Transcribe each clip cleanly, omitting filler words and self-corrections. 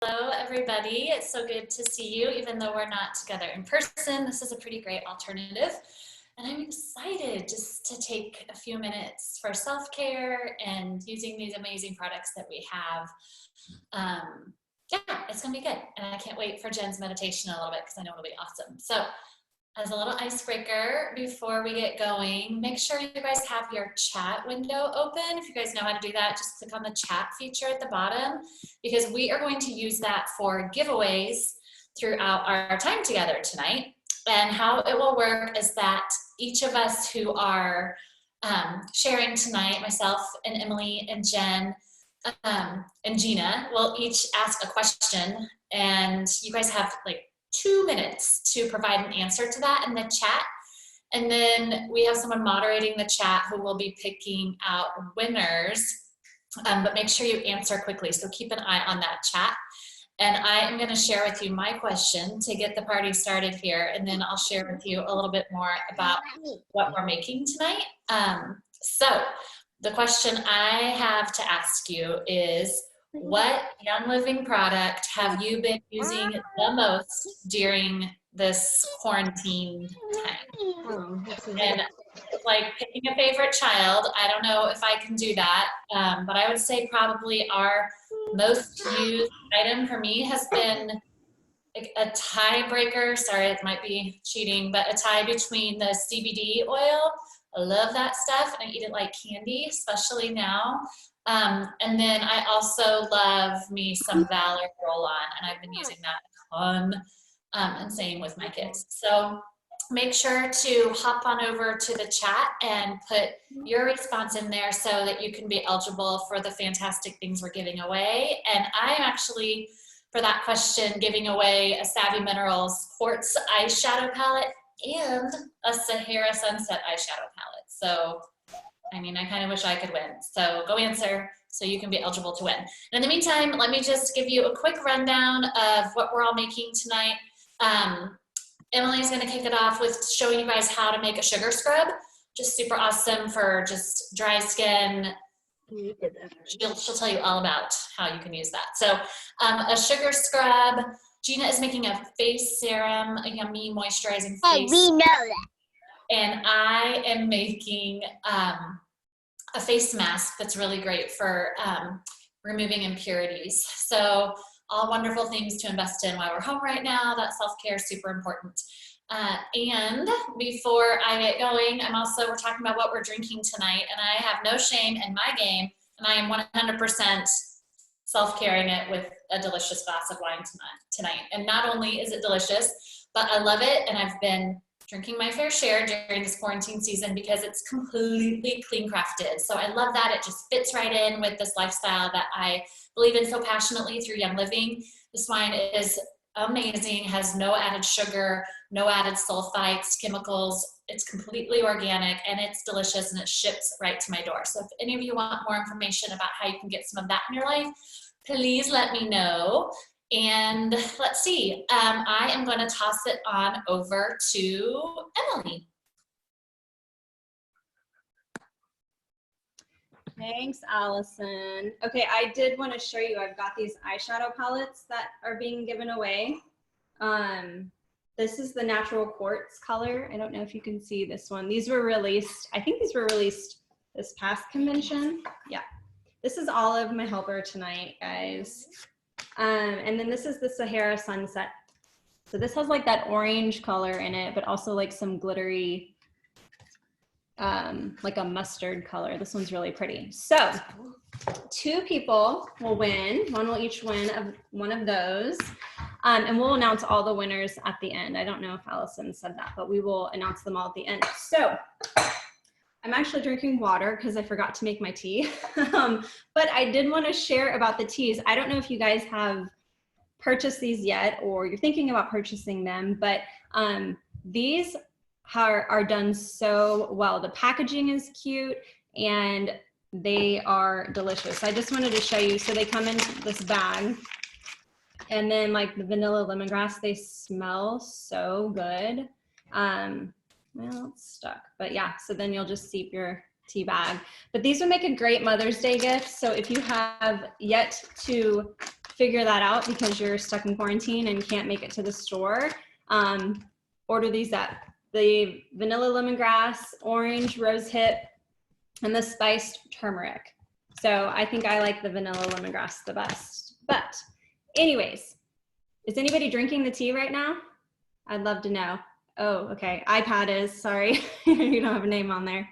Hello, everybody. It's so good to see you, even though we're not together in person. This is a pretty great alternative. And I'm excited just to take a few minutes for self-care and using these amazing products that we have. Yeah, it's gonna be good. And I can't wait for Jen's meditation a little bit because I know it'll be awesome. So as a little icebreaker before we get going, make sure you guys have your chat window open. If you guys know how to do that, just click on the chat feature at the bottom because we are going to use that for giveaways throughout our time together tonight. And how it will work is that each of us who are sharing tonight, myself and Emily and Jen and Jeanna, will each ask a question, and you guys have like 2 minutes to provide an answer to that in the chat. And then we have someone moderating the chat who will be picking out winners, but make sure you answer quickly. So keep an eye on that chat. And I am gonna share with you my question to get the party started here. And then I'll share with you a little bit more about what we're making tonight. So the question I have to ask you is, what Young Living product have you been using the most during this quarantine time? And like picking a favorite child, I don't know if I can do that, but I would say probably our most used item for me has been a tiebreaker. Sorry, it might be cheating, but a tie between the CBD oil. I love that stuff and I eat it like candy, especially now. And then I also love me some Valor roll-on, and I've been using that a ton, and same with my kids. So make sure to hop on over to the chat and put your response in there so that you can be eligible for the fantastic things we're giving away. And I'm actually, for that question, giving away a Savvy Minerals quartz eyeshadow palette and a Sahara Sunset eyeshadow palette. So I mean, I kind of wish I could win. So go answer so you can be eligible to win. And in the meantime, let me just give you a quick rundown of what we're all making tonight. Emily's gonna kick it off with showing you guys how to make a sugar scrub. Just super awesome for just dry skin. She'll tell you all about how you can use that. So a sugar scrub. Jeanna is making a face serum, a yummy moisturizing face. Hey, we know that. And I am making a face mask that's really great for removing impurities. So all wonderful things to invest in while we're home right now. That self-care is super important. And before I get going, we're talking about what we're drinking tonight, and I have no shame in my game, and I am 100% self-caring it with a delicious glass of wine tonight. And not only is it delicious, but I love it, and I've been drinking my fair share during this quarantine season because it's completely clean crafted. So I love that. It just fits right in with this lifestyle that I believe in so passionately through Young Living. This wine is amazing, has no added sugar, no added sulfites, chemicals. It's completely organic and it's delicious and it ships right to my door. So if any of you want more information about how you can get some of that in your life, please let me know. And let's see, I am going to toss it on over to Emily. Thanks, Allison. Okay, I did want to show you, I've got these eyeshadow palettes that are being given away. This is the natural quartz color. I don't know if you can see this one. These were released, I think these were released this past convention. Yeah, this is Olive, my helper tonight, guys. And then this is the Sahara Sunset. So this has like that orange color in it, but also like some glittery, like a mustard color. This one's really pretty. So 2 people will win. One will each win one of those. And we'll announce all the winners at the end. I don't know if Allison said that, but we will announce them all at the end. So I'm actually drinking water because I forgot to make my tea. But I did want to share about the teas. I don't know if you guys have purchased these yet or you're thinking about purchasing them, but these are done so well. The packaging is cute and they are delicious. I just wanted to show you. So they come in this bag, and then like the vanilla lemongrass, they smell so good. Well, it's stuck, but yeah, so then you'll just steep your tea bag. But these would make a great Mother's Day gift. So if you have yet to figure that out because you're stuck in quarantine and can't make it to the store, order these up. The vanilla lemongrass, orange rosehip, and the spiced turmeric. So I think I like the vanilla lemongrass the best. But anyways, is anybody drinking the tea right now? I'd love to know. Oh, okay. iPad is, sorry. You don't have a name on there.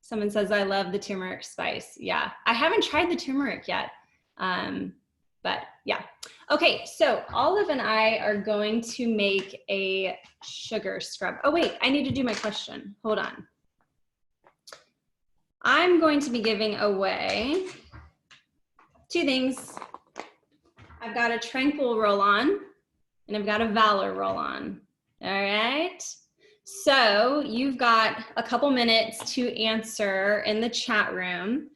Someone says, I love the turmeric spice. Yeah, I haven't tried the turmeric yet. But yeah. Okay, so Olive and I are going to make a sugar scrub. Oh wait, I need to do my question. Hold on. I'm going to be giving away 2 things. I've got a Tranquil roll-on and I've got a Valor roll-on. All right. So you've got a couple minutes to answer in the chat room.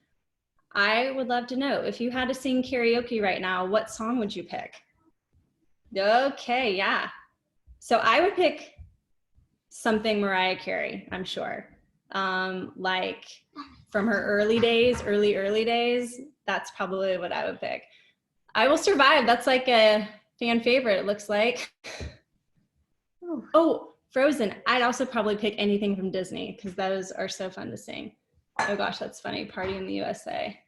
I would love to know, if you had to sing karaoke right now, what song would you pick? Okay, yeah. So I would pick something Mariah Carey, I'm sure. Like from her early days, early days, that's probably what I would pick. I Will Survive, that's like a fan favorite, it looks like. Oh, Frozen. I'd also probably pick anything from Disney because those are so fun to sing. Oh gosh, that's funny. Party in the USA.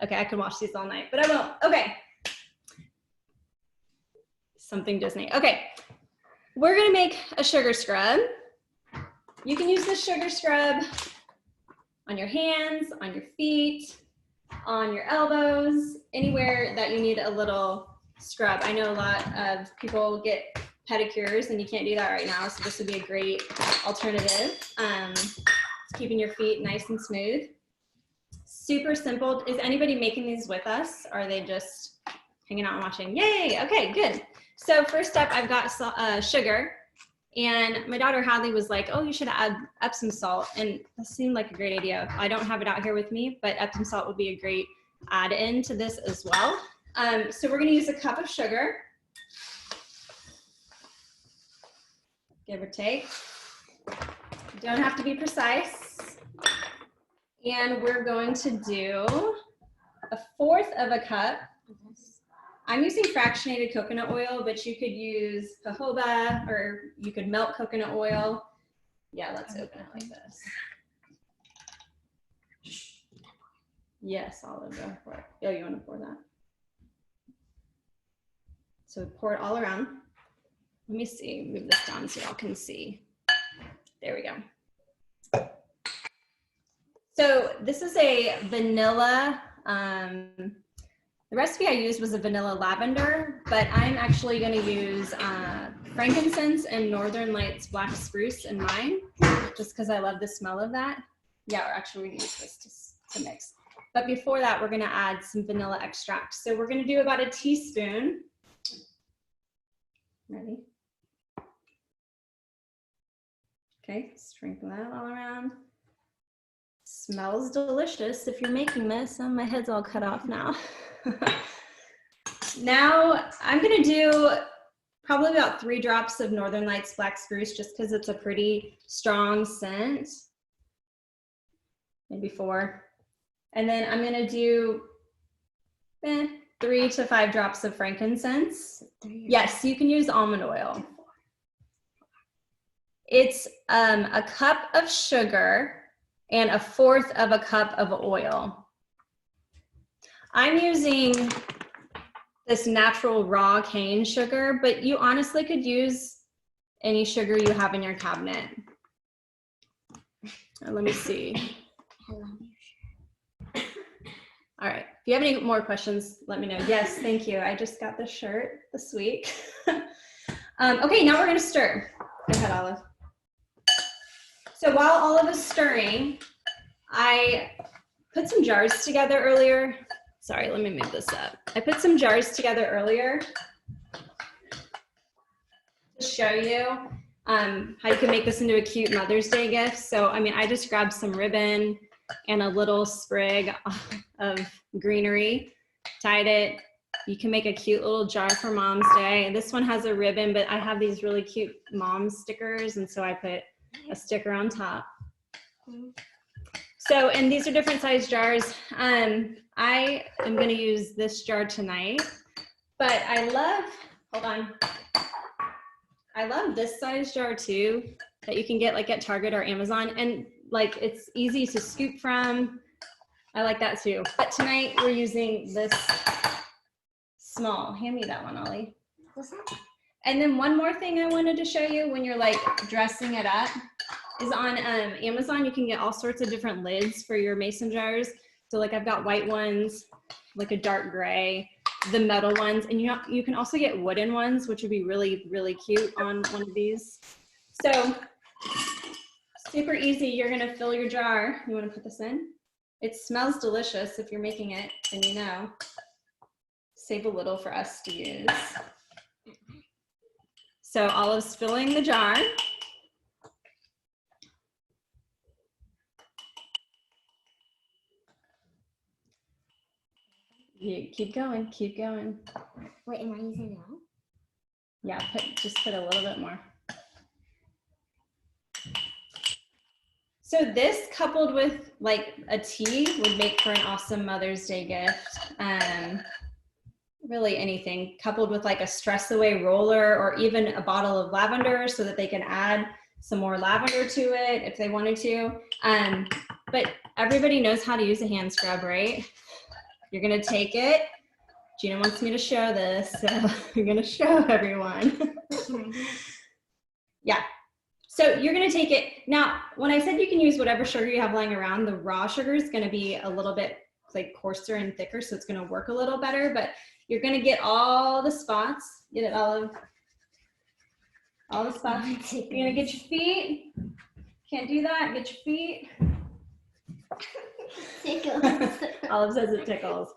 Okay, I could watch these all night, but I won't. Okay. Something Disney. Okay, we're gonna make a sugar scrub. You can use this sugar scrub on your hands, on your feet, on your elbows, anywhere that you need a little scrub. I know a lot of people get pedicures and you can't do that right now, so this would be a great alternative. It's keeping your feet nice and smooth. Super simple. Is anybody making these with us? Or are they just hanging out and watching? Yay, okay, good. So first up, I've got sugar, and my daughter Hadley was like, oh, you should add Epsom salt, and that seemed like a great idea. I don't have it out here with me, but Epsom salt would be a great add-in to this as well. So we're gonna use a cup of sugar, give or take. Don't have to be precise. And we're going to do 1/4 of a cup. I'm using fractionated coconut oil, but you could use jojoba or you could melt coconut oil. Yeah, let's open it like this. Yes, Olive, go for it. Oh, you want to pour that? So pour it all around. Let me see, move this down so y'all can see. There we go. So this is a vanilla, the recipe I used was a vanilla lavender, but I'm actually going to use frankincense and Northern Lights black spruce in mine, just because I love the smell of that. Yeah, we're actually going to use this to mix. But before that, we're going to add some vanilla extract. So we're going to do about a teaspoon. Ready? Okay, sprinkle that all around. Smells delicious if you're making this. Oh, my head's all cut off now. Now I'm gonna do probably about 3 drops of Northern Lights black spruce, just because it's a pretty strong scent. Maybe 4. And then I'm gonna do 3 to 5 drops of frankincense. Yes, you can use almond oil. It's a cup of sugar and 1/4 of a cup of oil. I'm using this natural raw cane sugar, but you honestly could use any sugar you have in your cabinet. Let me see. All right, if you have any more questions, let me know. Yes, thank you. I just got this shirt this week. Okay, now we're gonna stir. Go ahead, Olive. So while Olive is stirring, I put some jars together earlier. Sorry, let me move this up. I put some jars together earlier to show you how you can make this into a cute Mother's Day gift. So, I mean, I just grabbed some ribbon and a little sprig of greenery, tied it. You can make a cute little jar for Mom's Day. This one has a ribbon, but I have these really cute mom stickers, and so I put a sticker on top. So, and these are different size jars. I am going to use this jar tonight, but I love, hold on. I love this size jar too, that you can get like at Target or Amazon, and like it's easy to scoop from. I like that too. But tonight we're using this small. Hand me that one, Ollie. And then one more thing I wanted to show you when you're like dressing it up is on Amazon, you can get all sorts of different lids for your mason jars. So like I've got white ones, like a dark gray, the metal ones, and you can also get wooden ones, which would be really, really cute on one of these. So super easy. You're gonna fill your jar. You wanna put this in? It smells delicious if you're making it, and you know. Save a little for us to use. So Olive's filling the jar. You keep going, keep going. Wait, am I using it all? Yeah, just put a little bit more. So this coupled with like a tea would make for an awesome Mother's Day gift. Really anything coupled with like a stress away roller or even a bottle of lavender so that they can add some more lavender to it if they wanted to. But everybody knows how to use a hand scrub, right? You're gonna take it. Jeanna wants me to show this, so you're gonna show everyone. Yeah. So you're gonna take it. Now, when I said you can use whatever sugar you have lying around, the raw sugar is gonna be a little bit like coarser and thicker, so it's gonna work a little better, but you're gonna get all the spots. Get it, Olive? All the spots. You're gonna get your feet. Can't do that, get your feet. Tickles. Olive says it tickles.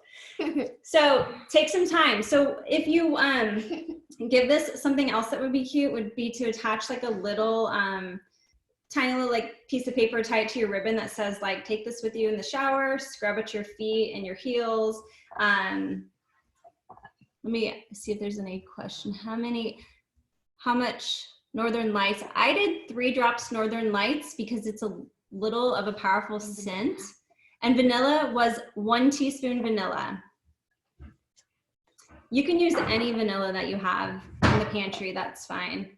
So take some time. So if you give this something else that would be cute would be to attach like a little tiny little like piece of paper tied to your ribbon that says like take this with you in the shower, scrub at your feet and your heels. Let me see if there's any question. How much Northern Lights? I did 3 drops Northern Lights because it's a little of a powerful scent. And vanilla was 1 teaspoon vanilla. You can use any vanilla that you have in the pantry, that's fine.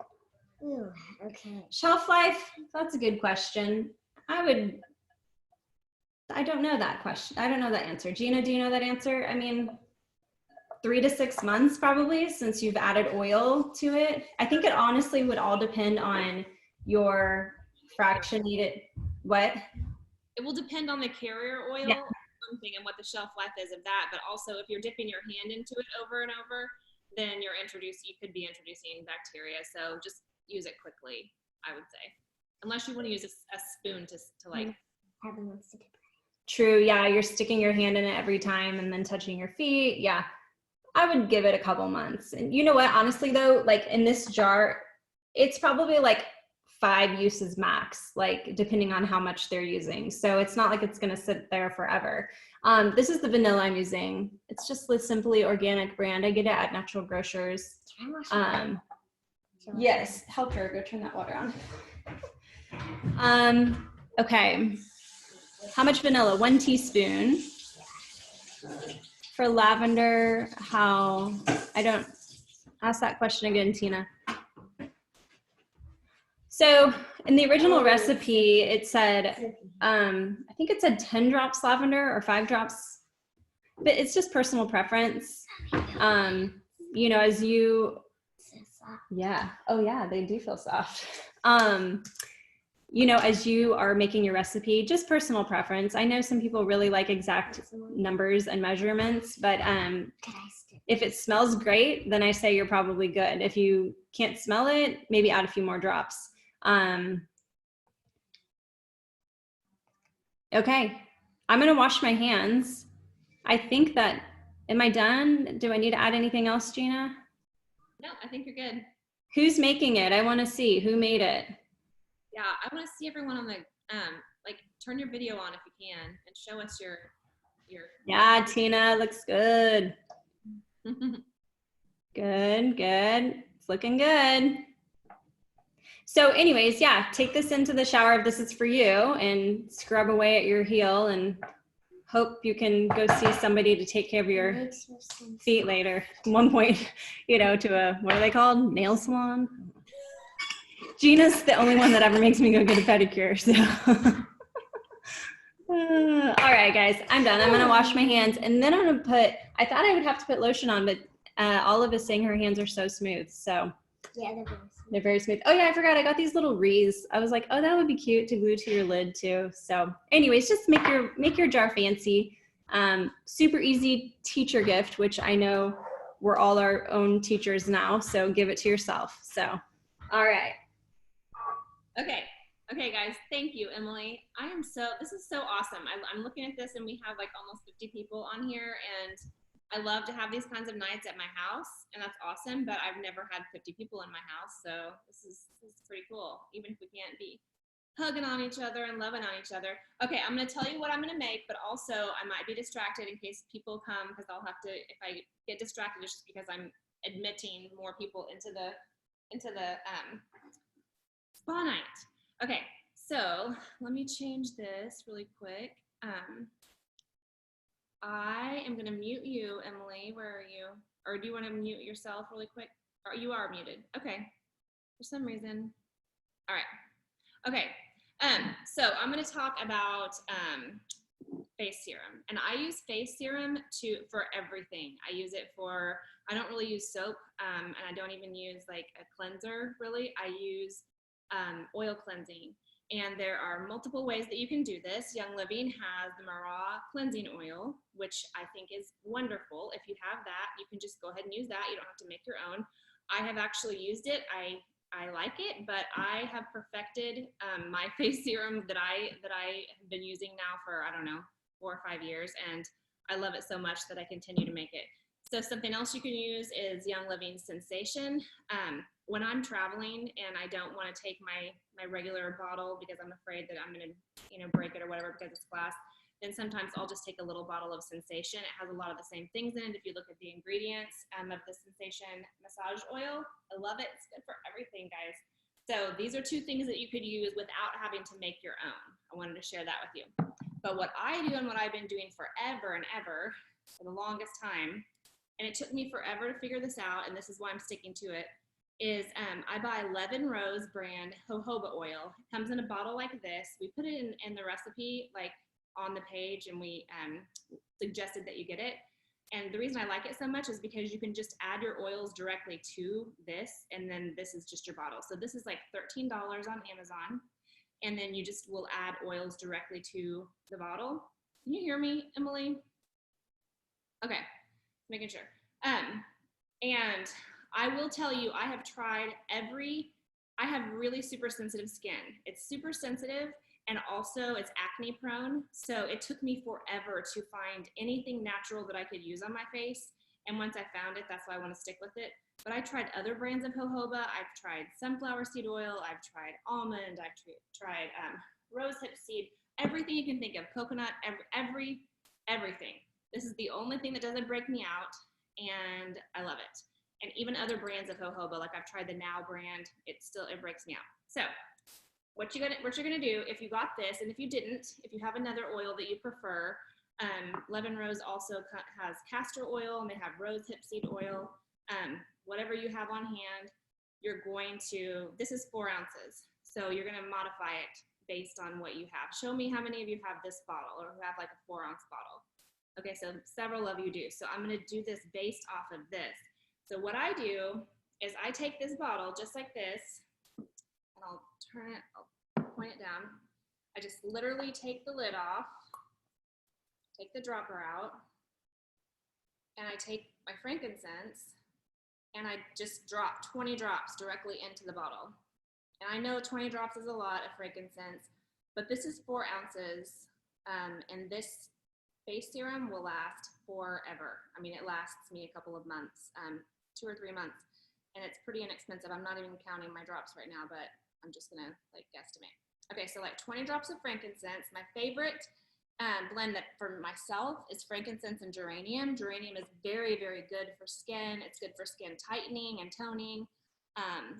Ooh, okay. Shelf life, that's a good question. I don't know that question. I don't know that answer. Jeanna, do you know that answer? I mean, 3 to 6 months probably since you've added oil to it. I think it honestly would all depend on your fractionated, what? It will depend on the carrier oil, Yeah. one thing, and what the shelf life is of that. But also, if you're dipping your hand into it over and over, then you could be introducing bacteria. So just use it quickly, I would say, unless you want to use a spoon to like. Evan wants to dip. True, yeah, you're sticking your hand in it every time and then touching your feet. Yeah, I would give it a couple months. And you know what, honestly though, like in this jar, it's probably like 5 uses max, like depending on how much they're using. So it's not like it's gonna sit there forever. This is the vanilla I'm using. It's just the Simply Organic brand. I get it at Natural Grocers. Can I wash your hands? Yes, help her, go turn that water on. Okay, how much vanilla? 1 teaspoon. For lavender, I don't, ask that question again, Tina. So in the original recipe, it said, I think it said 10 drops lavender or 5 drops, but it's just personal preference. You know, as you, yeah, oh yeah, they do feel soft. You know, as you are making your recipe, just personal preference. I know some people really like exact numbers and measurements, but if it smells great, then I say you're probably good. If you can't smell it, maybe add a few more drops. Okay, I'm gonna wash my hands. I think that, am I done? Do I need to add anything else, Jeanna? No, I think you're good. Who's making it? I wanna see who made it. Yeah, I want to see everyone on the like turn your video on if you can and show us your. Yeah, Tina, looks good. Good, good. It's looking good. So anyways, yeah, take this into the shower if this is for you and scrub away at your heel and hope you can go see somebody to take care of your Makes your skin feet soft. later. One point, you know, to a, what are they called? Nail salon? Gina's the only one that ever makes me go get a pedicure, so. All right, guys, I'm done. I'm gonna wash my hands and then I'm gonna put, I thought I would have to put lotion on, but Olive is saying her hands are so smooth, so. Yeah, they're very sweet. They're very smooth. Oh yeah, I forgot. I got these little wreaths. I was like, oh, that would be cute to glue to your lid too. So anyways, just make your jar fancy. Super easy teacher gift, which I know we're all our own teachers now. So give it to yourself. So, all right. Okay, guys, thank you, Emily. This is so awesome. I'm looking at this and we have like almost 50 people on here, and I love to have these kinds of nights at my house, and that's awesome, but I've never had 50 people in my house, so this is pretty cool, even if we can't be hugging on each other and loving on each other. Okay, I'm gonna tell you what I'm gonna make, but also I might be distracted in case people come, because I'll have to, if I get distracted, it's just because I'm admitting more people into the spa night. Okay, so let me change this really quick. I am gonna mute you, Emily. Where are you? Or do you want to mute yourself really quick? Or you are muted. Okay. For some reason. All right. Okay. So I'm gonna talk about face serum, and I use face serum for everything. I use it for. I don't really use soap, and I don't even use like a cleanser. Really, I use oil cleansing. And there are multiple ways that you can do this. Young Living has the Mara cleansing oil, which I think is wonderful. If you have that, you can just go ahead and use that. You don't have to make your own. I have actually used it. I like it, but I have perfected my face serum that I have been using now for, I don't know, 4 or 5 years. And I love it so much that I continue to make it. So something else you can use is Young Living Sensation. When I'm traveling and I don't want to take my regular bottle because I'm afraid that I'm going to, break it or whatever because it's glass, then sometimes I'll just take a little bottle of Sensation. It has a lot of the same things in it. If you look at the ingredients of the Sensation massage oil, I love it. It's good for everything, guys. So these are 2 things that you could use without having to make your own. I wanted to share that with you. But what I do and what I've been doing forever and ever for the longest time, and it took me forever to figure this out, and this is why I'm sticking to it, is I buy Levin Rose brand jojoba oil. It comes in a bottle like this. We put it in the recipe, like on the page, and we suggested that you get it. And the reason I like it so much is because you can just add your oils directly to this, and then this is just your bottle. So this is like $13 on Amazon, and then you just will add oils directly to the bottle. Can you hear me, Emily? Okay, making sure. And I will tell you, I have tried I have really super sensitive skin. It's super sensitive, and also it's acne prone. So it took me forever to find anything natural that I could use on my face. And once I found it, that's why I want to stick with it. But I tried other brands of jojoba. I've tried sunflower seed oil. I've tried almond. I've tried rosehip seed, everything you can think of, coconut, everything. This is the only thing that doesn't break me out, and I love it. And even other brands of jojoba, like I've tried the Now brand, it breaks me out. So what you're gonna do, if you got this, and if you didn't, if you have another oil that you prefer, Levin Rose also has castor oil, and they have rosehip seed oil. Whatever you have on hand, you're going to, this is 4 ounces. So you're gonna modify it based on what you have. Show me how many of you have this bottle or who have like a 4-ounce bottle. Okay, so several of you do. So I'm gonna do this based off of this. So what I do is I take this bottle just like this, and I'll point it down. I just literally take the lid off, take the dropper out, and I take my frankincense, and I just drop 20 drops directly into the bottle. And I know 20 drops is a lot of frankincense, but this is 4 ounces, and this face serum will last forever. I mean, it lasts me a couple of months, 2 or 3 months, and it's pretty inexpensive. I'm not even counting my drops right now, but I'm just gonna like guesstimate. Okay, so like 20 drops of frankincense. My favorite blend that for myself is frankincense and geranium. Geranium is very, very good for skin. It's good for skin tightening and toning.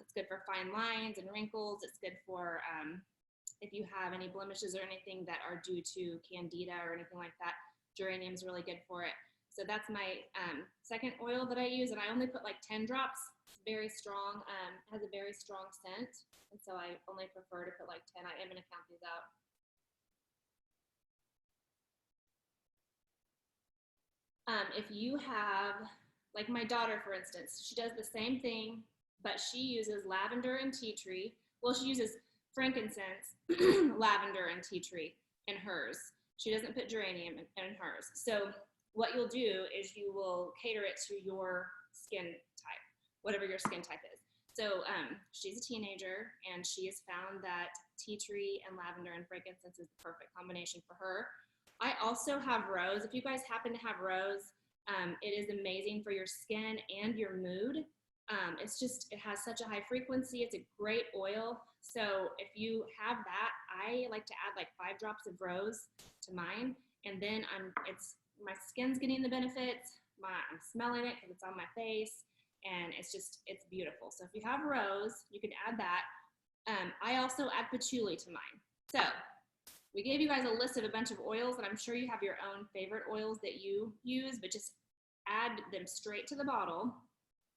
It's good for fine lines and wrinkles. It's good for if you have any blemishes or anything that are due to candida or anything like that. Geranium is really good for it. So that's my second oil that I use, and I only put like 10 drops. It's very strong, has a very strong scent, and so I only prefer to put like 10. I am going to count these out. If you have, like my daughter, for instance, she does the same thing, but she uses lavender and tea tree. Well, she uses frankincense, lavender, and tea tree in hers. She doesn't put geranium in hers. So what you'll do is you will cater it to your skin type, whatever your skin type is. So she's a teenager, and she has found that tea tree and lavender and frankincense is the perfect combination for her. I also have rose. If you guys happen to have rose, it is amazing for your skin and your mood. It's just, it has such a high frequency. It's a great oil. So if you have that, I like to add like 5 drops of rose to mine, and then my skin's getting the benefits. I'm smelling it because it's on my face, and it's beautiful. So if you have rose, you can add that. I also add patchouli to mine. So we gave you guys a list of a bunch of oils, and I'm sure you have your own favorite oils that you use, but just add them straight to the bottle.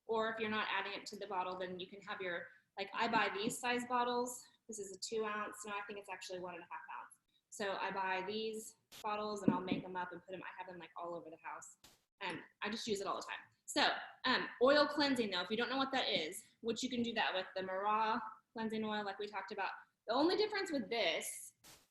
Or if you're not adding it to the bottle, then you can have your, like I buy these size bottles. This is a 2 ounce. No, I think it's actually 1.5 ounce. So I buy these bottles and I'll make them up and put them, I have them like all over the house. And I just use it all the time. So oil cleansing though, if you don't know what that is, which you can do that with the Mara cleansing oil like we talked about. The only difference with this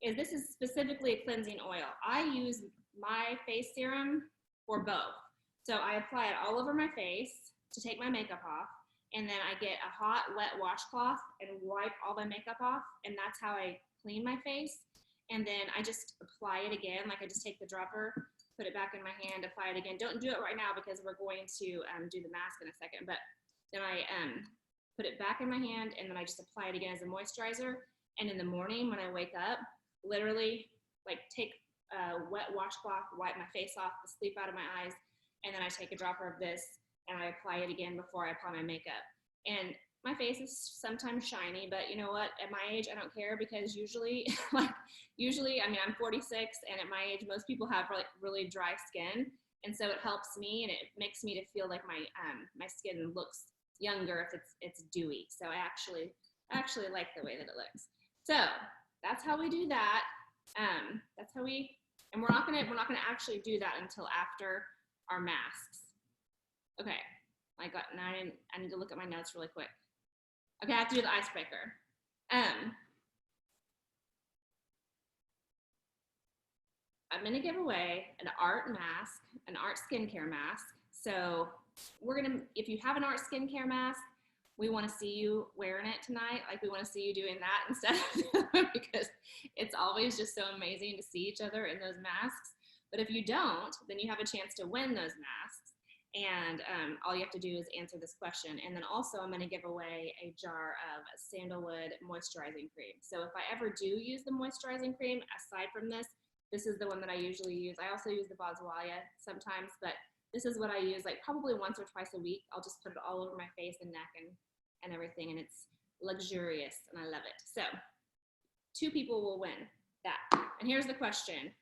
is specifically a cleansing oil. I use my face serum for both. So I apply it all over my face to take my makeup off, and then I get a hot, wet washcloth and wipe all my makeup off, and that's how I clean my face. And then I just apply it again, like I just take the dropper, put it back in my hand, apply it again. Don't do it right now because we're going to do the mask in a second, but then I put it back in my hand, and then I just apply it again as a moisturizer. And in the morning when I wake up, literally like take a wet washcloth, wipe my face off, the sleep out of my eyes, and then I take a dropper of this and I apply it again before I apply my makeup. And my face is sometimes shiny, but you know what? At my age, I don't care, because usually, I mean, I'm 46, and at my age, most people have really dry skin. And so it helps me, and it makes me to feel like my skin looks younger if it's dewy. So I actually like the way that it looks. So that's how we do that. That's how and we're not gonna actually do that until after our masks. Okay, now I need to look at my notes really quick. Okay, I have to do the icebreaker. I'm gonna give away an art mask, an art skincare mask. So if you have an art skincare mask, we wanna see you wearing it tonight. Like we wanna see you doing that instead, because it's always just so amazing to see each other in those masks. But if you don't, then you have a chance to win those masks. And all you have to do is answer this question. And then also I'm going to give away a jar of sandalwood moisturizing cream. So if I ever do use the moisturizing cream, aside from this is the one that I usually use. I also use the Boswellia sometimes, but this is what I use like probably once or twice a week. I'll just put it all over my face and neck and everything, and it's luxurious and I love it. So 2 people will win that. And here's the question.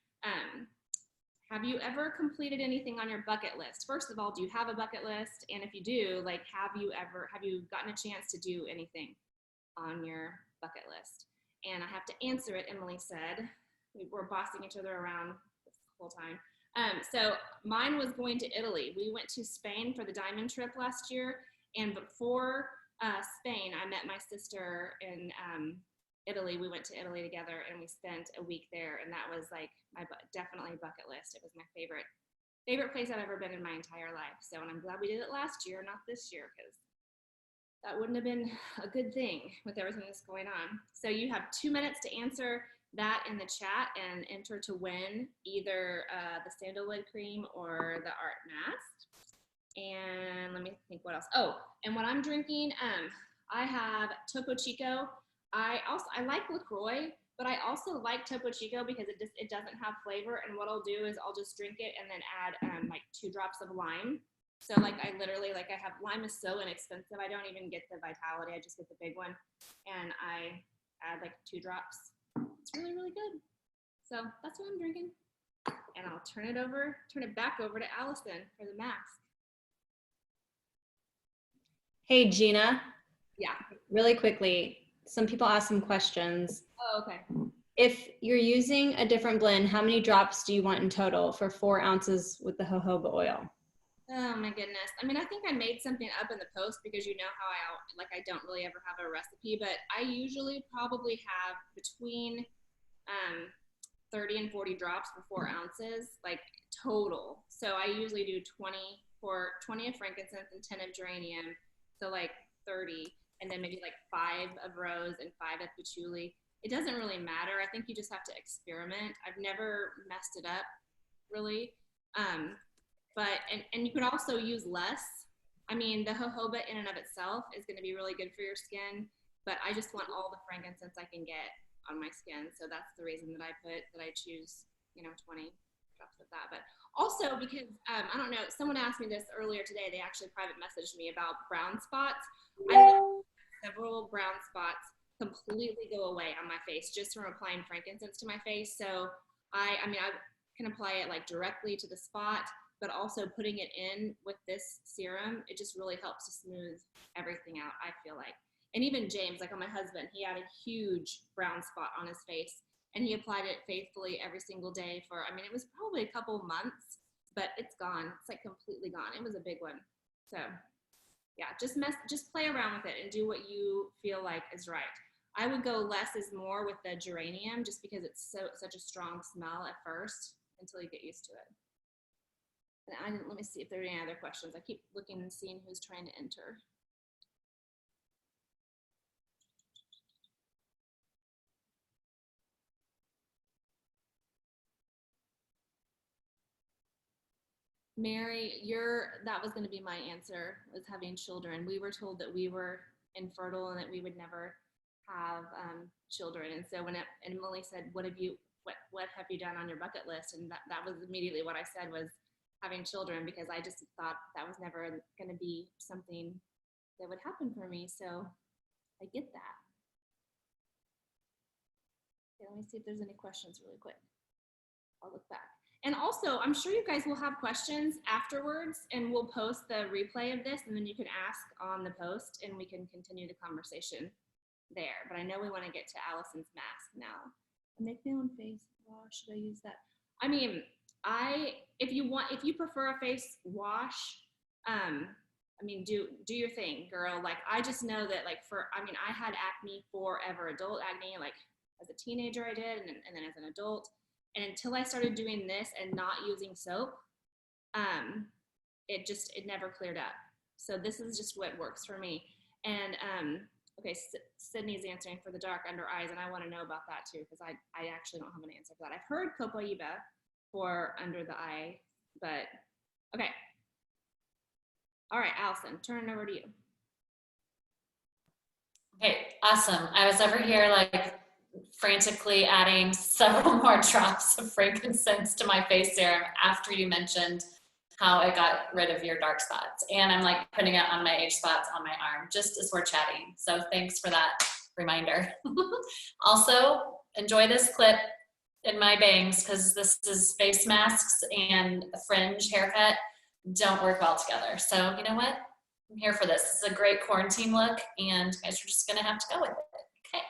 Have you ever completed anything on your bucket list? First of all, do you have a bucket list? And if you do, like, have you gotten a chance to do anything on your bucket list? And I have to answer it, Emily said. We're bossing each other around this whole time. So mine was going to Italy. We went to Spain for the diamond trip last year. And before Spain, I met my sister in Italy. We went to Italy together and we spent a week there, and that was like definitely bucket list. It was my favorite place I've ever been in my entire life. So, and I'm glad we did it last year, not this year, because that wouldn't have been a good thing with everything that's going on. So you have 2 minutes to answer that in the chat and enter to win either the sandalwood cream or the art mask. And let me think what else. Oh, and what I'm drinking, I have Topo Chico. I like LaCroix, but I also like Topo Chico because it doesn't have flavor. And what I'll do is I'll just drink it and then add like 2 drops of lime. So like I literally, like I have, lime is so inexpensive. I don't even get the Vitality. I just get the big one. And I add like 2 drops. It's really, really good. So that's what I'm drinking. And I'll turn it back over to Allison for the mask. Hey, Jeanna, Yeah. really quickly, some people ask some questions. Oh, okay. If you're using a different blend, how many drops do you want in total for 4 ounces with the jojoba oil? Oh my goodness. I mean, I think I made something up in the post because you know how I don't really ever have a recipe, but I usually probably have between 30 and 40 drops for 4 ounces, like total. So I usually do 20 of frankincense and 10 of geranium. So like 30, and then maybe like 5 of rose and 5 of patchouli. It doesn't really matter. I think you just have to experiment. I've never messed it up really. But you could also use less. I mean, the jojoba in and of itself is going to be really good for your skin, but I just want all the frankincense I can get on my skin. So that's the reason that I choose, 20 drops of that. But also because, I don't know, someone asked me this earlier today. They actually private messaged me about brown spots. I let several brown spots completely go away on my face just from applying frankincense to my face. So I can apply it like directly to the spot, but also putting it in with this serum, it just really helps to smooth everything out, I feel like. And even James, like on my husband, he had a huge brown spot on his face, and he applied it faithfully every single day for, it was probably a couple months, but it's gone. It's like completely gone. It was a big one. So yeah, just play around with it and do what you feel like is right. I would go less is more with the geranium just because it's such a strong smell at first until you get used to it. And let me see if there are any other questions. I keep looking and seeing who's trying to enter. Mary, that was going to be my answer, was having children. We were told that we were infertile and that we would never have children. And so when Emily said, what have you done on your bucket list? And that was immediately what I said was having children, because I just thought that was never going to be something that would happen for me. So I get that. Okay, let me see if there's any questions really quick. I'll look back. And also, I'm sure you guys will have questions afterwards, and we'll post the replay of this, and then you can ask on the post, and we can continue the conversation there. But I know we want to get to Allison's mask now. I make my own face wash. Should I use that? I mean, if you prefer a face wash, do your thing, girl. Like, I just know that I had acne forever, adult acne, like as a teenager I did, and then as an adult. And until I started doing this and not using soap, it never cleared up. So this is just what works for me. And okay, Sydney's answering for the dark under eyes, and I want to know about that too, because I actually don't have an answer for that. I've heard copaíba for under the eye, but okay. All right, Allison, turn it over to you. Okay, awesome. I was over here like frantically adding several more drops of frankincense to my face serum after you mentioned how it got rid of your dark spots. And I'm like putting it on my age spots on my arm just as we're chatting. So thanks for that reminder. Also, enjoy this clip in my bangs, because this is face masks and a fringe haircut don't work well together. So you know what? I'm here for this. This is a great quarantine look, and you guys are just gonna have to go with it. Okay.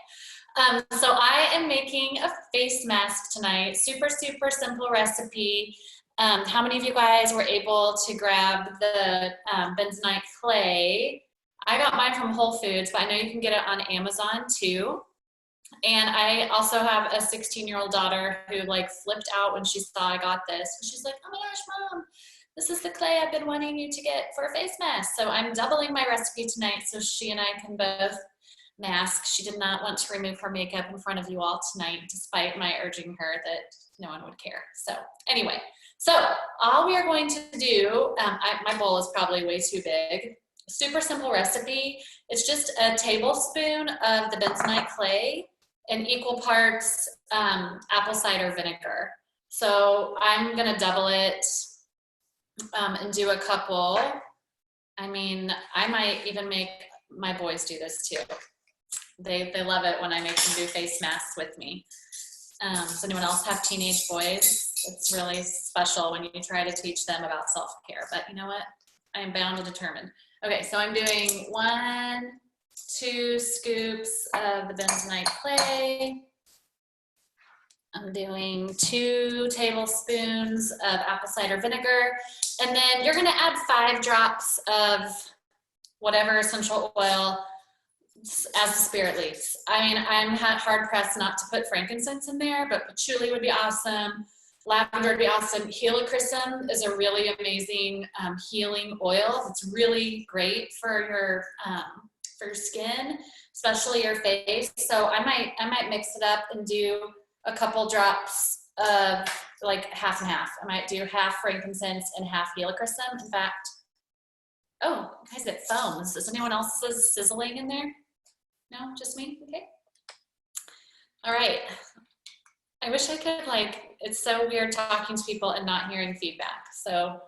So I am making a face mask tonight. Super, super simple recipe. How many of you guys were able to grab the bentonite clay? I got mine from Whole Foods, but I know you can get it on Amazon too. And I also have a 16-year-old daughter who like flipped out when she saw I got this. She's like, oh my gosh, Mom, this is the clay I've been wanting you to get for a face mask. So I'm doubling my recipe tonight so she and I can both mask. She did not want to remove her makeup in front of you all tonight, despite my urging her that no one would care. So anyway, so all we are going to do, my bowl is probably way too big. Super simple recipe. It's just a tablespoon of the bentonite clay and equal parts apple cider vinegar. So I'm gonna double it and do a couple I mean, I might even make my boys do this too. They love it when I make them do face masks with me. Does anyone else have teenage boys? It's really special when you try to teach them about self-care, but you know what? I am bound and determined. Okay, so I'm doing 1, 2 scoops of the bentonite clay. I'm doing 2 tablespoons of apple cider vinegar. And then you're gonna add 5 drops of whatever essential oil as the spirit leads. I mean, I'm hard pressed not to put frankincense in there, but patchouli would be awesome. Lavender would be awesome. Helichrysum is a really amazing healing oil. It's really great for your skin, especially your face. So I might mix it up and do a couple drops of like half and half. I might do half frankincense and half helichrysum. In fact, oh, guys, it foams. Is anyone else sizzling in there? No, just me? Okay. All right. I wish I could, like, it's so weird talking to people and not hearing feedback. So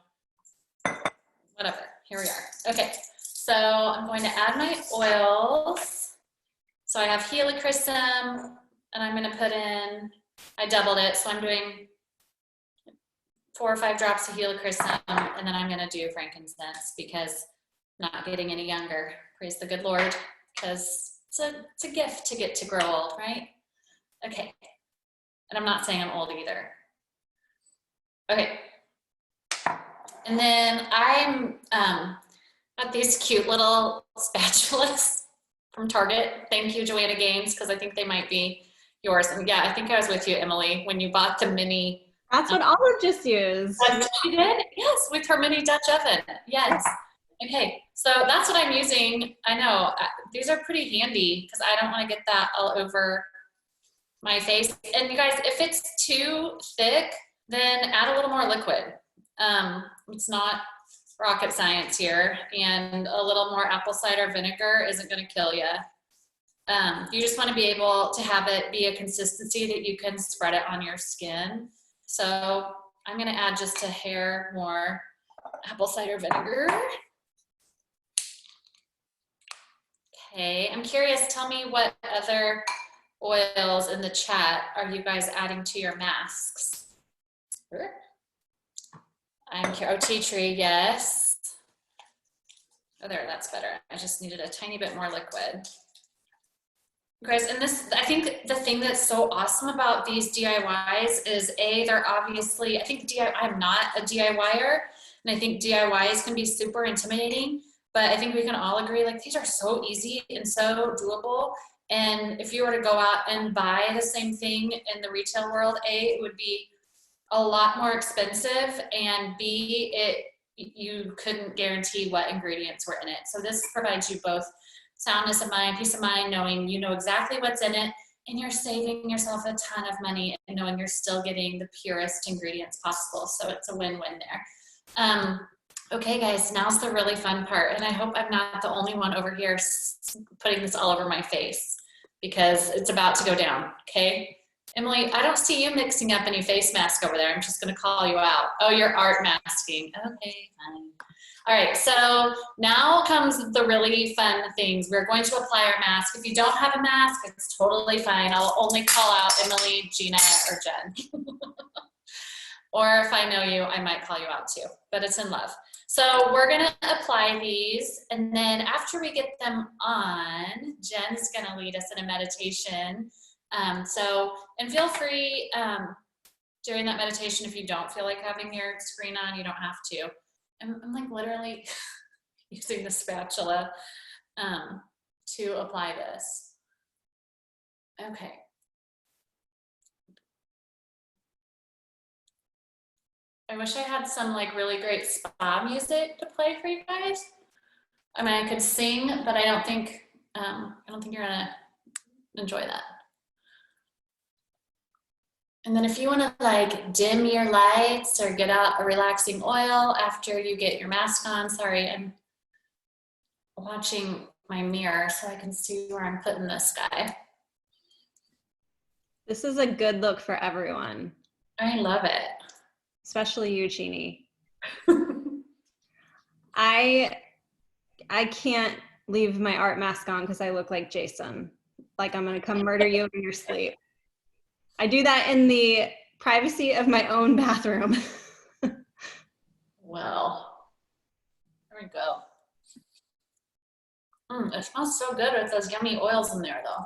whatever, here we are. Okay, so I'm going to add my oils. So I have helichrysum, and I'm gonna put in, I doubled it, so I'm doing 4 or 5 drops of helichrysum, and then I'm gonna do frankincense because I'm not getting any younger. Praise the good Lord, because it's a gift to get to grow old, right? Okay, and I'm not saying I'm old either. Okay, and then I'm got these cute little spatulas from Target. Thank you, Joanna Gaines, because I think they might be yours. And yeah, I think I was with you, Emily, when you bought the mini. That's what Olive just used. She did? Yes, with her mini Dutch oven. Yes. Okay, so that's what I'm using. I know, these are pretty handy because I don't want to get that all over my face. And you guys, if it's too thick, then add a little more liquid. It's not rocket science here, and a little more apple cider vinegar isn't going to kill you. You just want to be able to have it be a consistency that you can spread it on your skin. So I'm going to add just a hair more apple cider vinegar. Okay, I'm curious, tell me what other oils in the chat are you guys adding to your masks? I'm curious, oh, tea tree, yes. Oh, there, that's better. I just needed a tiny bit more liquid. Guys, and this, I think the thing that's so awesome about these DIYs is they're obviously, I think I'm not a DIYer, and I think DIYs can be super intimidating, but I think we can all agree, like, these are so easy and so doable. And if you were to go out and buy the same thing in the retail world, it would be a lot more expensive, and B, you couldn't guarantee what ingredients were in it. So this provides you both soundness of mind, peace of mind, knowing you know exactly what's in it, and you're saving yourself a ton of money and knowing you're still getting the purest ingredients possible. So it's a win-win there. Okay, guys, now's the really fun part, and I hope I'm not the only one over here putting this all over my face because it's about to go down, okay? Emily, I don't see you mixing up any face mask over there. I'm just gonna call you out. Oh, you're art masking. Okay, fine. All right, so now comes the really fun things. We're going to apply our mask. If you don't have a mask, it's totally fine. I'll only call out Emily, Jeanna, or Jen. Or if I know you, I might call you out too, but it's in love. So we're gonna apply these, and then after we get them on, Jen's gonna lead us in a meditation. And feel free during that meditation, if you don't feel like having your screen on, you don't have to. I'm like literally using the spatula to apply this. Okay. I wish I had some like really great spa music to play for you guys. I mean, I could sing, but I don't think you're gonna enjoy that. And then if you want to like dim your lights or get out a relaxing oil after you get your mask on, sorry, I'm watching my mirror so I can see where I'm putting this guy. This is a good look for everyone. I love it. Especially you, Jeannie. I I can't leave my art mask on because I look like Jason. Like I'm gonna come murder you in your sleep. I do that in the privacy of my own bathroom. Well, there we go. It smells so good with those yummy oils in there though.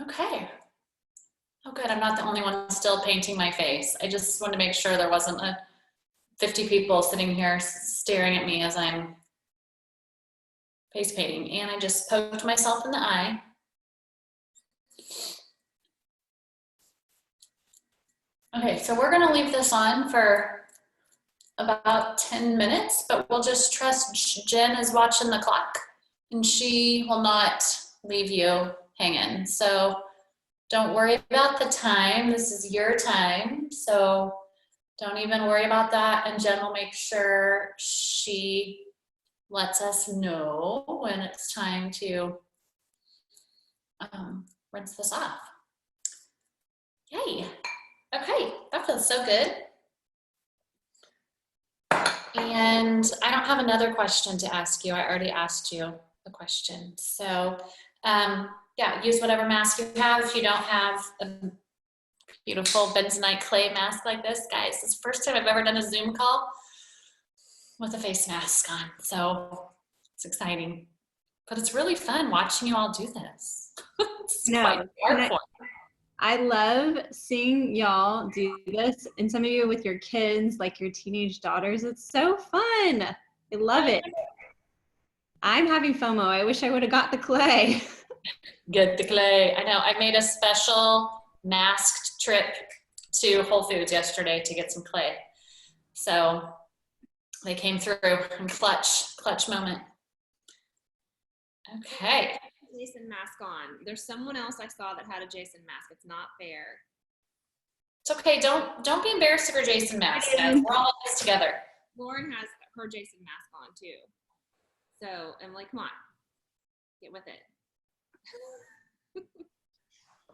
Okay. Oh good, I'm not the only one still painting my face. I just wanted to make sure there wasn't 50 people sitting here staring at me as I'm face painting. And I just poked myself in the eye. Okay, so we're gonna leave this on for about 10 minutes, but we'll just trust Jen is watching the clock and she will not leave you hanging. So don't worry about the time. This is your time. So don't even worry about that. And Jen will make sure she lets us know when it's time to rinse this off. Yay. Okay, that feels so good. And I don't have another question to ask you. I already asked you a question. So yeah, use whatever mask you have. If you don't have a beautiful bentonite clay mask like this, guys, it's the first time I've ever done a Zoom call with a face mask on. So it's exciting, but it's really fun watching you all do this. It's quite hardcore. I love seeing y'all do this, and some of you with your kids, like your teenage daughters. It's so fun. I love it. I'm having FOMO. I wish I would have got the clay. Get the clay. I know. I made a special masked trip to Whole Foods yesterday to get some clay. So they came through in clutch moment. Okay. Jason mask on. There's someone else I saw that had a Jason mask. It's not fair. It's okay. Don't be embarrassed of your Jason mask, guys. We're all in this together. Lauren has her Jason mask on too. So I'm like, come on, get with it.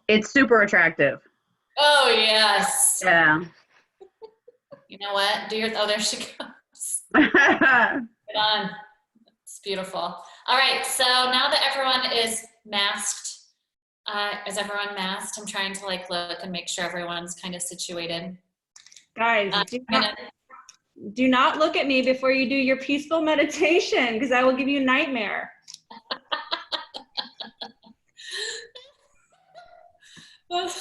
It's super attractive. Oh yes. Yeah. You know what? Oh, there she goes. Get on. It's beautiful. All right, so now that everyone is masked, is everyone masked? I'm trying to like look and make sure everyone's kind of situated. Guys, do not look at me before you do your peaceful meditation, because I will give you a nightmare. Oh, gosh.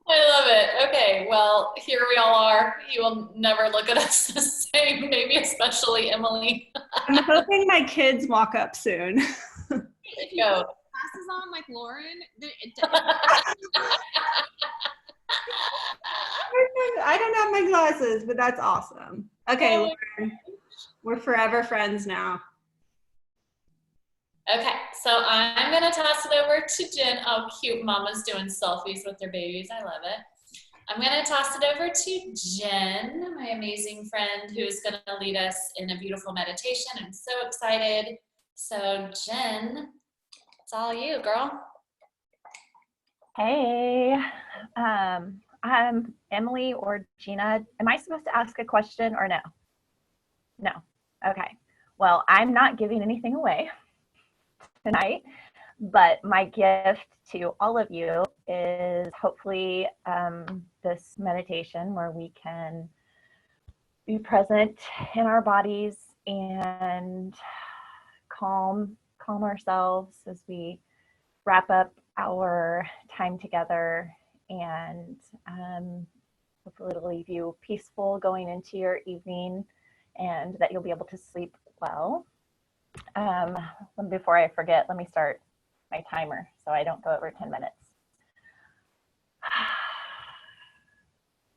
I love it. Okay, well, here we all are. You will never look at us the same, maybe especially Emily. I'm hoping my kids walk up soon. If you Go. put glasses on like Lauren, I don't have my glasses, but that's awesome. Okay, Oh, Lauren, we're forever friends now. okay, so I'm gonna toss it over to Jen. Oh, cute, Mama's doing selfies with their babies. I love it. I'm gonna toss it over to Jen, my amazing friend, who's gonna lead us in a beautiful meditation. I'm so excited. So Jen, it's all you, girl. Hey, I'm Emily or Jeanna. Am I supposed to ask a question or no? No. Okay. Well, I'm not giving anything away tonight, but my gift to all of you is hopefully this meditation where we can be present in our bodies and calm ourselves as we wrap up our time together, and hopefully it'll leave you peaceful going into your evening and that you'll be able to sleep well. Before I forget, let me start my timer so I don't go over 10 minutes.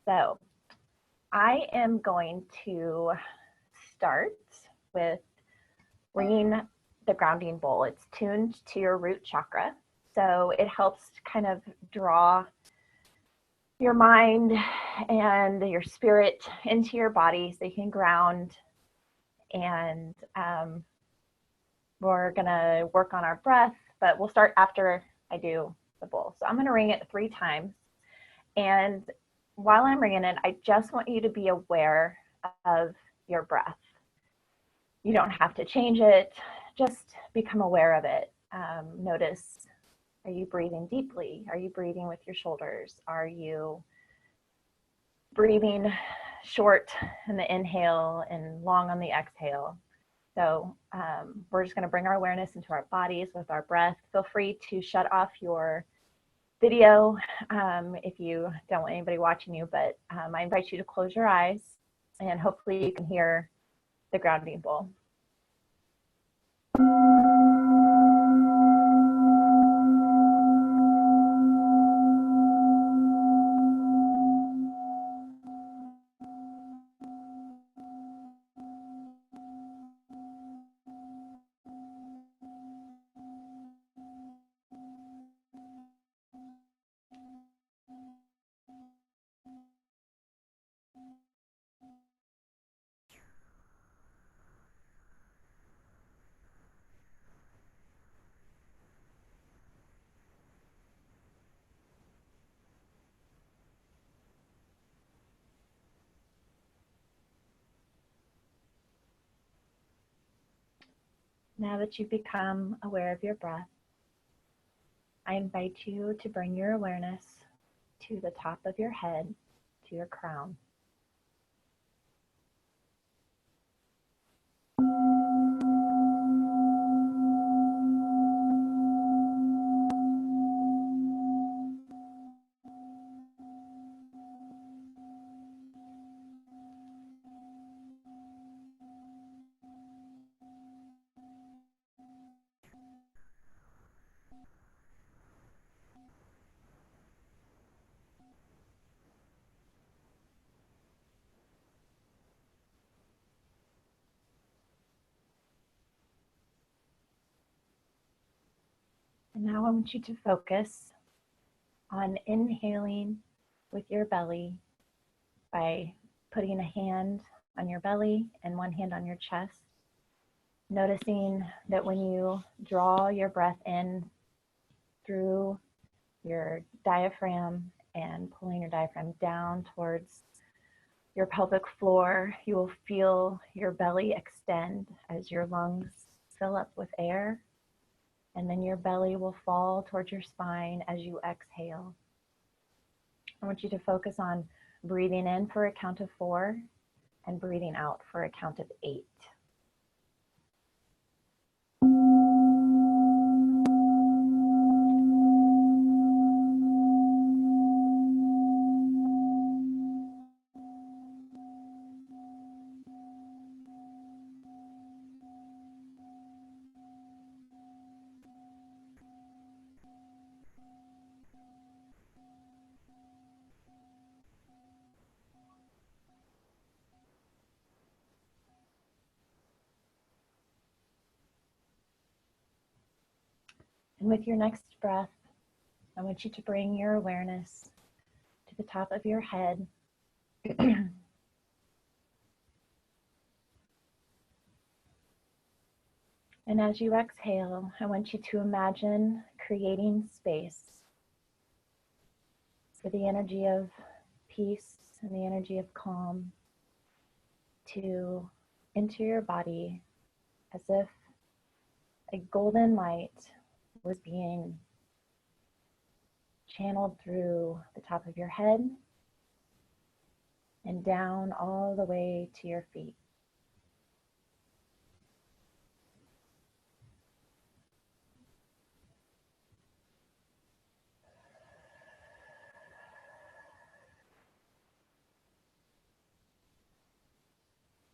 So I am going to start with bringing the grounding bowl. It's tuned to your root chakra, so it helps kind of draw your mind and your spirit into your body so you can ground. And we're gonna work on our breath, but we'll start after I do the bowl. So I'm going to ring it 3 times. And while I'm ringing it, I just want you to be aware of your breath. You don't have to change it, just become aware of it. Notice, are you breathing deeply? Are you breathing with your shoulders? Are you breathing short in the inhale and long on the exhale? So we're just going to bring our awareness into our bodies with our breath. Feel free to shut off your video if you don't want anybody watching you, but I invite you to close your eyes and hopefully you can hear the grounding bowl. Now that you've become aware of your breath, I invite you to bring your awareness to the top of your head, to your crown. And now I want you to focus on inhaling with your belly by putting a hand on your belly and one hand on your chest. Noticing that when you draw your breath in through your diaphragm and pulling your diaphragm down towards your pelvic floor, you will feel your belly extend as your lungs fill up with air. And then your belly will fall towards your spine as you exhale. I want you to focus on breathing in for a count of 4 and breathing out for a count of 8. And with your next breath, I want you to bring your awareness to the top of your head. And as you exhale, I want you to imagine creating space for the energy of peace and the energy of calm to enter your body as if a golden light was being channeled through the top of your head and down all the way to your feet.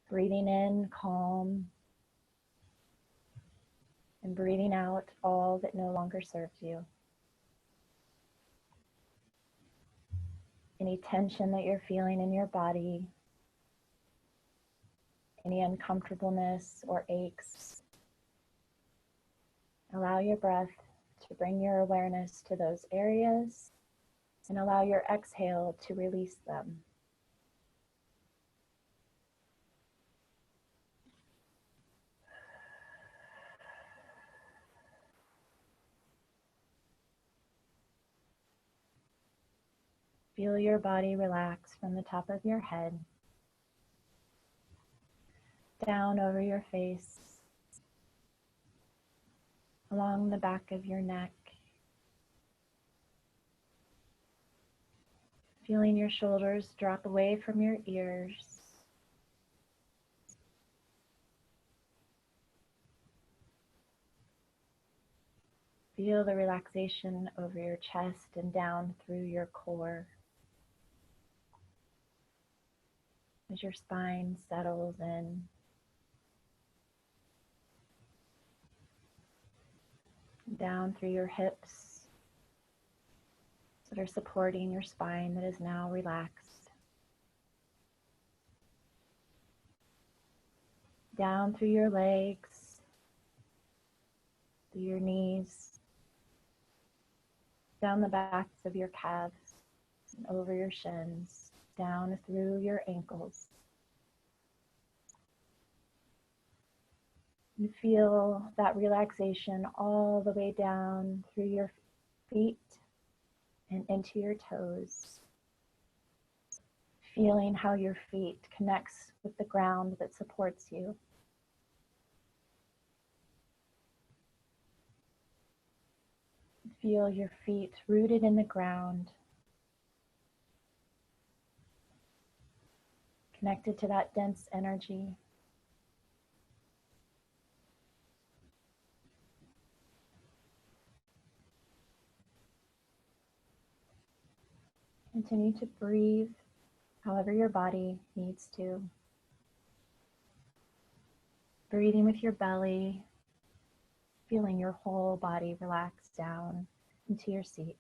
Breathing in calm and breathing out all that no longer serves you. Any tension that you're feeling in your body, any uncomfortableness or aches, allow your breath to bring your awareness to those areas and allow your exhale to release them. Feel your body relax from the top of your head, down over your face, along the back of your neck. Feeling your shoulders drop away from your ears. Feel the relaxation over your chest and down through your core as your spine settles in. Down through your hips that are supporting your spine that is now relaxed. Down through your legs, through your knees, down the backs of your calves, and over your shins, down through your ankles. You feel that relaxation all the way down through your feet and into your toes. Feeling how your feet connects with the ground that supports you. Feel your feet rooted in the ground, connected to that dense energy. Continue to breathe however your body needs to. Breathing with your belly, feeling your whole body relax down into your seat.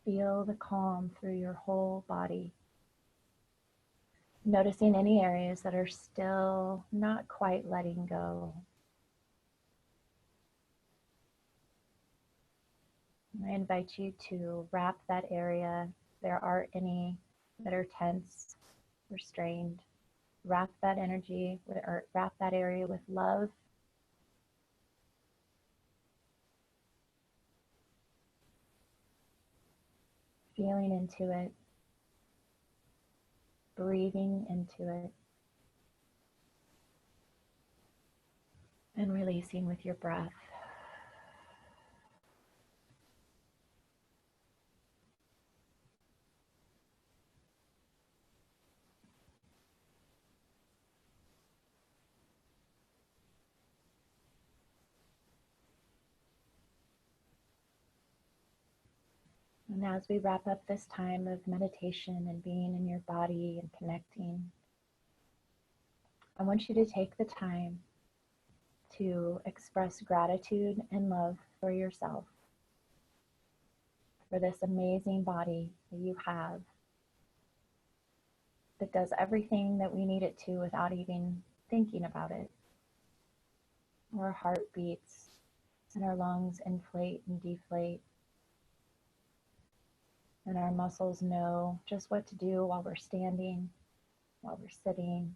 Feel the calm through your whole body. Noticing any areas that are still not quite letting go. I invite you to wrap that area, if there are any that are tense or strained, wrap that energy or wrap that area with love. Feeling into it, breathing into it, and releasing with your breath. And as we wrap up this time of meditation and being in your body and connecting, I want you to take the time to express gratitude and love for yourself, for this amazing body that you have that does everything that we need it to without even thinking about it. Our heart beats and our lungs inflate and deflate. And our muscles know just what to do while we're standing, while we're sitting,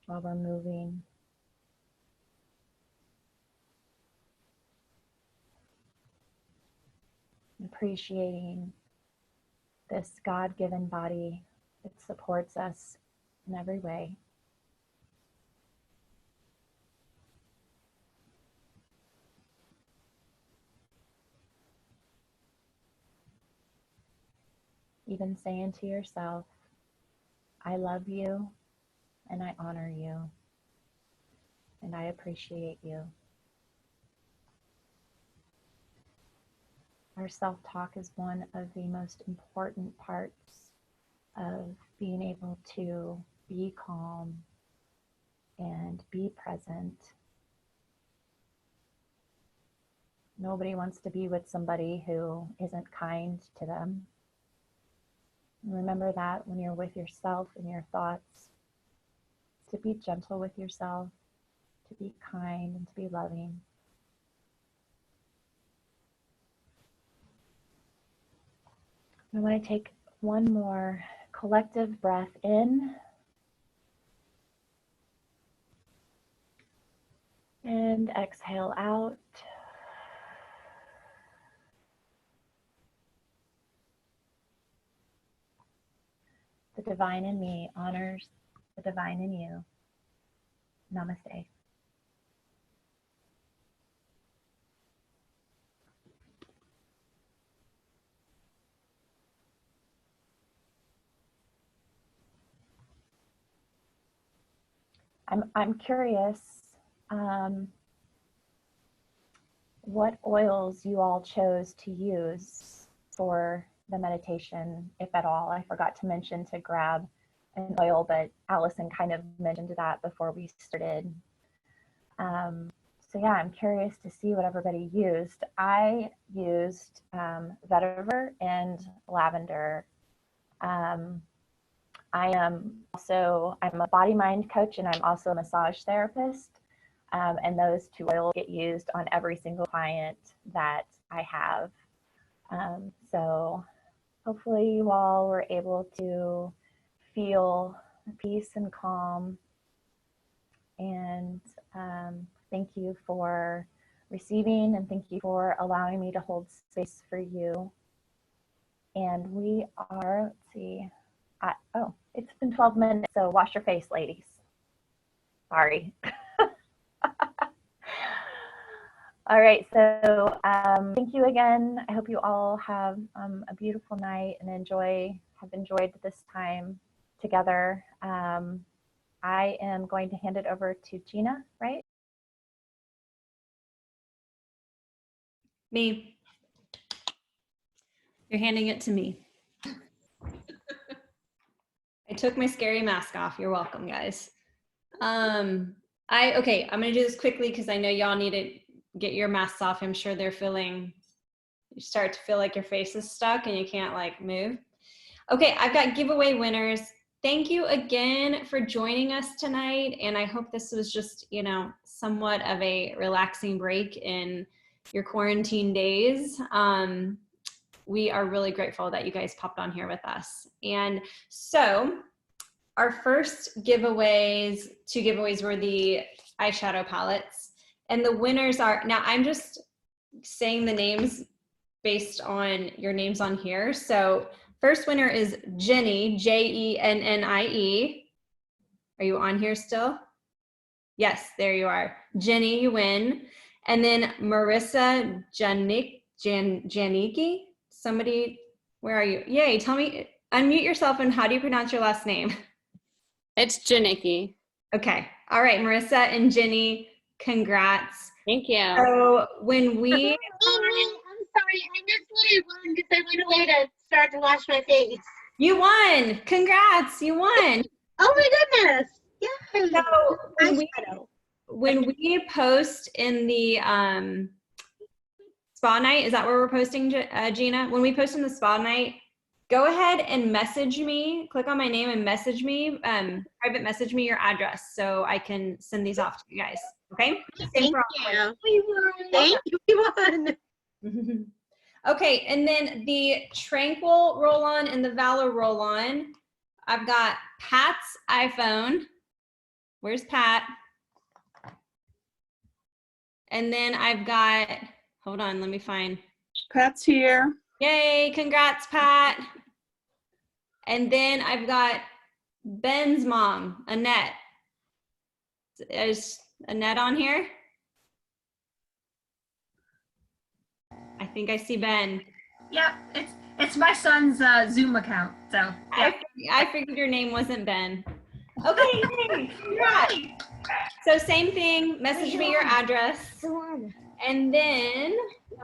while we're moving. Appreciating this God-given body that supports us in every way. Even saying to yourself, I love you and I honor you and I appreciate you. Our self-talk is one of the most important parts of being able to be calm and be present. Nobody wants to be with somebody who isn't kind to them. Remember that when you're with yourself and your thoughts, to be gentle with yourself, to be kind and to be loving. I want to take one more collective breath in. And exhale out. The divine in me honors the divine in you. Namaste. I'm curious what oils you all chose to use for the meditation, if at all. I forgot to mention to grab an oil, but Allison kind of mentioned that before we started. So yeah, I'm curious to see what everybody used. I used vetiver and lavender. I'm a body mind coach, and I'm also a massage therapist. And those two oils get used on every single client that I have. So hopefully you all were able to feel peace and calm. And thank you for receiving, and thank you for allowing me to hold space for you. And we are, let's see, oh, it's been 12 minutes, so wash your face, ladies. Sorry. All right, so thank you again. I hope you all have a beautiful night and have enjoyed this time together. I am going to hand it over to Jeanna, right? Me. You're handing it to me. I took my scary mask off. You're welcome, guys. I'm gonna do this quickly because I know y'all need to get your masks off. I'm sure you start to feel like your face is stuck and you can't like move. Okay, I've got giveaway winners. Thank you again for joining us tonight. And I hope this was just, somewhat of a relaxing break in your quarantine days. We are really grateful that you guys popped on here with us. And so our first two giveaways were the eyeshadow palettes. And the winners are, now I'm just saying the names based on your names on here. So first winner is Jenny, Jennie. Are you on here still? Yes, there you are. Jenny, you win. And then Marissa Janicki. Somebody, where are you? Yay, tell me, unmute yourself, and how do you pronounce your last name? It's Janicki. Okay. All right, Marissa and Jenny, congrats. Thank you. So when we... I'm sorry, I missed what I won because I went away to start to wash my face. You won. Congrats. You won. Oh my goodness. Yay. So when we post in the spa night, is that where we're posting, Jeanna? When we post in the spa night, go ahead and message me, click on my name and message me, private message me your address so I can send these off to you guys. Okay? Thank you. Thank you. We won. Okay, and then the Tranquil roll-on and the Valor roll-on. I've got Pat's iPhone. Where's Pat? And then I've got, hold on, let me find. Pat's here. Yay, congrats, Pat. And then I've got Ben's mom, Annette. Is Annette on here? I think I see Ben. Yep, it's my son's Zoom account. So yeah. I figured your name wasn't Ben. Okay, congrats. So same thing, message me your address. And then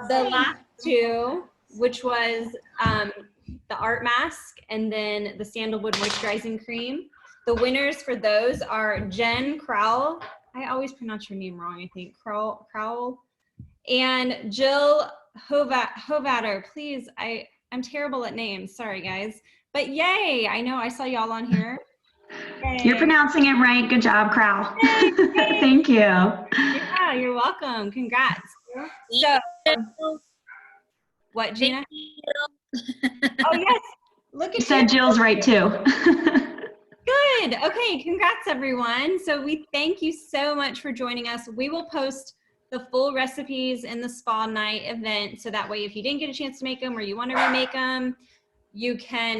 the last two, which was the art mask and then the sandalwood moisturizing cream. The winners for those are Jen Crowell. I always pronounce your name wrong, I think. Crowell. And Jill Hovatter. Please, I'm terrible at names. Sorry, guys. But yay, I know I saw y'all on here. Yay. You're pronouncing it right. Good job, Crowell. Thank you. Yeah, you're welcome. Congrats. So, what, Gina? Oh, yes. Look You at said you. Jill's right too. Good. Okay, congrats everyone. So we thank you so much for joining us. We will post the full recipes in the spa night event, so that way if you didn't get a chance to make them or you want to remake them, you can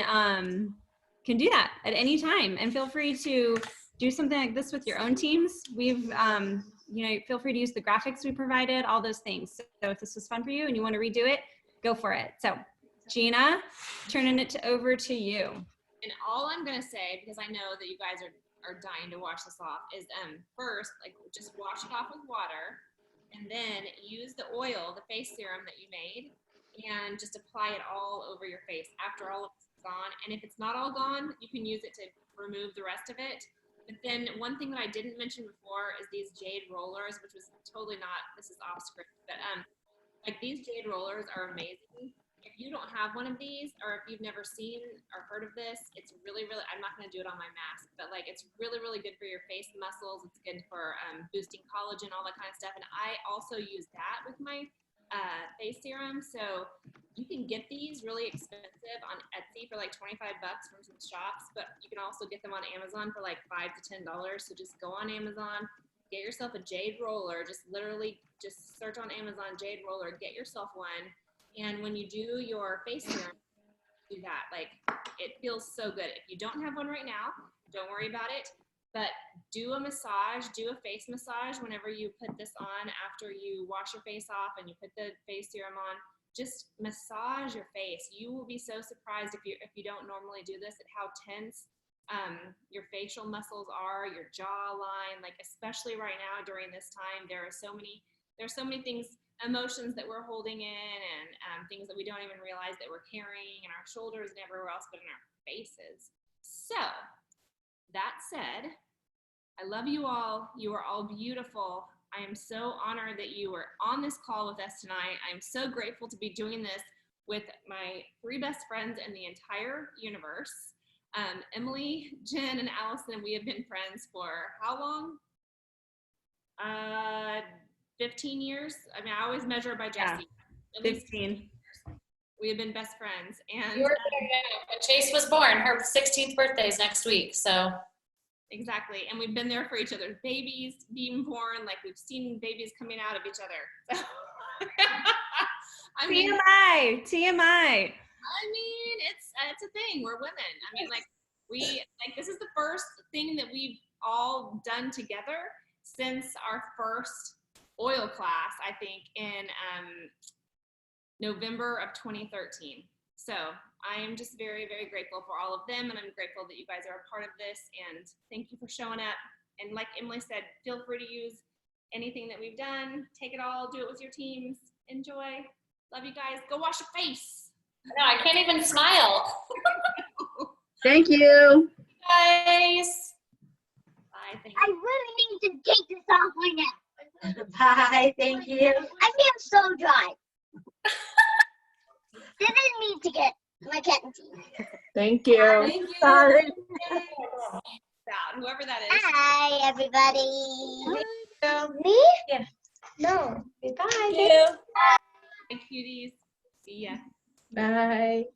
do that at any time. And feel free to do something like this with your own teams. We've you know, feel free to use the graphics we provided, all those things. So if this was fun for you and you want to redo it, go for it. So Jeanna, turning it over to you. And all I'm gonna say, because I know that you guys are dying to wash this off, is first, like, just wash it off with water, and then use the oil, the face serum that you made, and just apply it all over your face after all of it's gone. And if it's not all gone, you can use it to remove the rest of it. But then one thing that I didn't mention before is these jade rollers, which was totally not, this is off script, but like, these jade rollers are amazing. If you don't have one of these, or if you've never seen or heard of this, it's really, really, I'm not going to do it on my mask, but like, it's really, really good for your face muscles. It's good for boosting collagen, all that kind of stuff. And I also use that with my face serum. So you can get these really expensive on Etsy for like $25 from some shops, but you can also get them on Amazon for like $5 to $10. So just go on Amazon, get yourself a jade roller. Just literally just search on Amazon jade roller, get yourself one. And when you do your face serum, do that. Like, it feels so good. If you don't have one right now, don't worry about it. But do a massage, do a face massage whenever you put this on after you wash your face off and you put the face serum on. Just massage your face. You will be so surprised if you don't normally do this at how tense your facial muscles are, your jawline. Like, especially right now during this time, there's so many things, emotions that we're holding in, and things that we don't even realize that we're carrying in our shoulders and everywhere else but in our faces. So that said, I love you all. You are all beautiful. I am so honored that you were on this call with us tonight. I'm so grateful to be doing this with my 3 best friends in the entire universe. Emily, Jen, and Allison, we have been friends for how long? 15 years. I mean, I always measure by Jessie. Yeah, 15. We have been best friends. And You were there, yeah, but Chase was born. Her 16th birthday is next week, so. Exactly. And we've been there for each other's babies being born. Like, we've seen babies coming out of each other. So, I mean, TMI. I mean, it's a thing. We're women. I mean, like, this is the first thing that we've all done together since our first oil class, I think, in November of 2013. So I am just very, very grateful for all of them, and I'm grateful that you guys are a part of this, and thank you for showing up. And like Emily said, feel free to use anything that we've done. Take it all, do it with your teams. Enjoy. Love you guys. Go wash your face. No, I can't even smile. Thank you. Guys. Bye. Thank I you. really need to take this off right now. Bye, thank you. I feel so dry. Didn't need to get my cat teeth. Thank you. Thank you. Sorry. Out, whoever that is. Hi, everybody. Me? Yeah. No. Goodbye. Thank you. Bye, cuties. See ya. Bye.